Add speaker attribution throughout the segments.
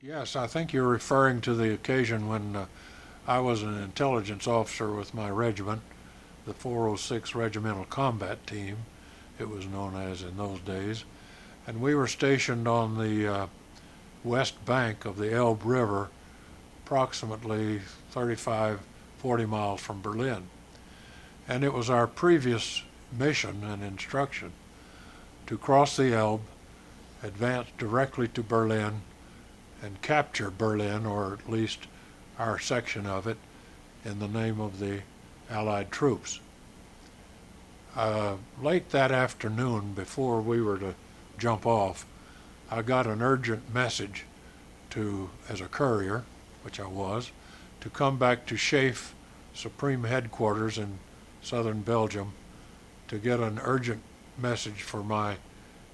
Speaker 1: Yes, I think you're referring to the occasion when I was an intelligence officer with my regiment, the 406 Regimental Combat Team, it was known as in those days, and we were stationed on the west bank of the Elbe River, approximately 35, 40 miles from Berlin. And it was our previous mission and instruction to cross the Elbe, advance directly to Berlin, and capture Berlin, or at least our section of it, in the name of the Allied troops. Late that afternoon, before we were to jump off, I got an urgent message as a courier, which I was, to come back to SHAEF Supreme Headquarters in southern Belgium to get an urgent message for my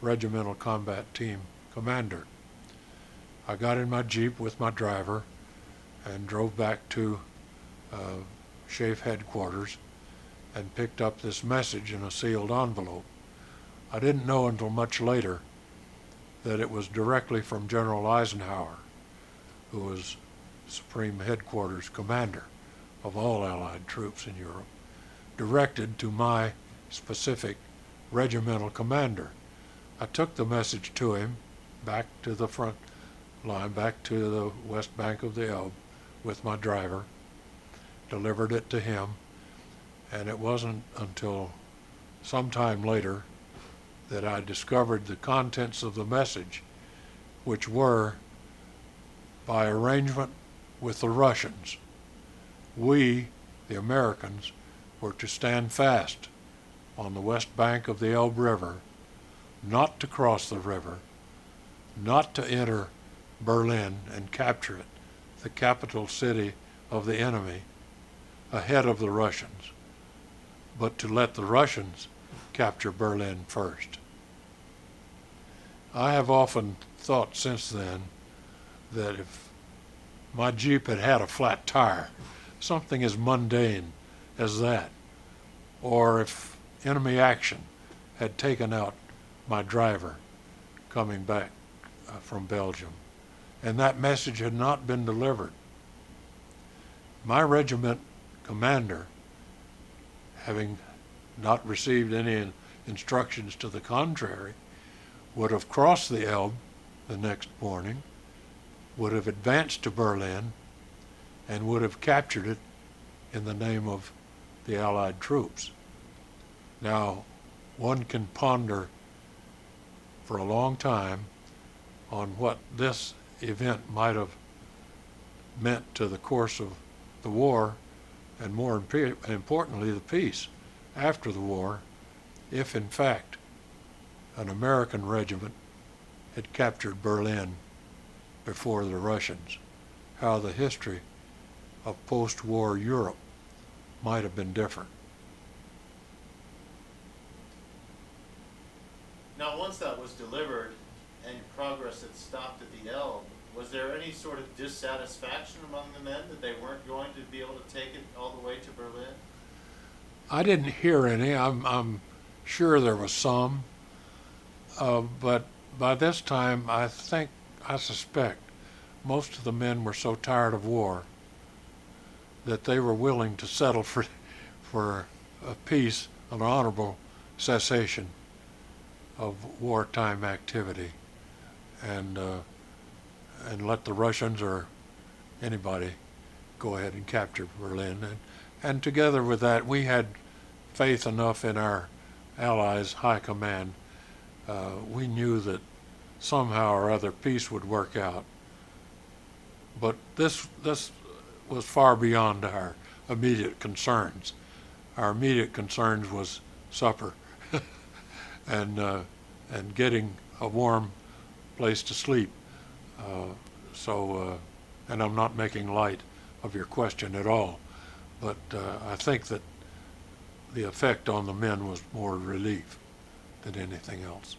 Speaker 1: Regimental Combat Team commander. I got in my Jeep with my driver and drove back to SHAEF Headquarters and picked up this message in a sealed envelope. I didn't know until much later that it was directly from General Eisenhower, who was Supreme Headquarters Commander of all Allied troops in Europe, directed to my specific regimental commander. I took the message to him back to the front line, back to the west bank of the Elbe with my driver, delivered it to him, and it wasn't until some time later that I discovered the contents of the message, which were, by arrangement with the Russians, we, the Americans, were to stand fast on the west bank of the Elbe River, not to cross the river, not to enter Berlin and capture it, the capital city of the enemy, ahead of the Russians, but to let the Russians capture Berlin first. I have often thought since then that if my Jeep had had a flat tire, something as mundane as that, or if enemy action had taken out my driver coming back from Belgium, and that message had not been delivered, my regiment commander, having not received any instructions to the contrary, would have crossed the Elbe the next morning, would have advanced to Berlin, and would have captured it in the name of the Allied troops. Now, one can ponder for a long time on what this event might have meant to the course of the war, and more importantly, the peace after the war, if in fact an American regiment had captured Berlin before the Russians, how the history of post-war Europe might have been different.
Speaker 2: Now, once that was delivered and progress had stopped at the Elbe, was there any sort of dissatisfaction among the men that they weren't going to be able to take it all the way to Berlin?
Speaker 1: I didn't hear any. I'm sure there was some, but by this time, I suspect, most of the men were so tired of war that they were willing to settle for a peace, an honorable cessation of wartime activity, and let the Russians or anybody go ahead and capture Berlin. And together with that, we had faith enough in our allies' high command. We knew that somehow or other peace would work out. But this was far beyond our immediate concerns. Our immediate concerns was supper and getting a warm place to sleep. And I'm not making light of your question at all, but I think that the effect on the men was more relief than anything else.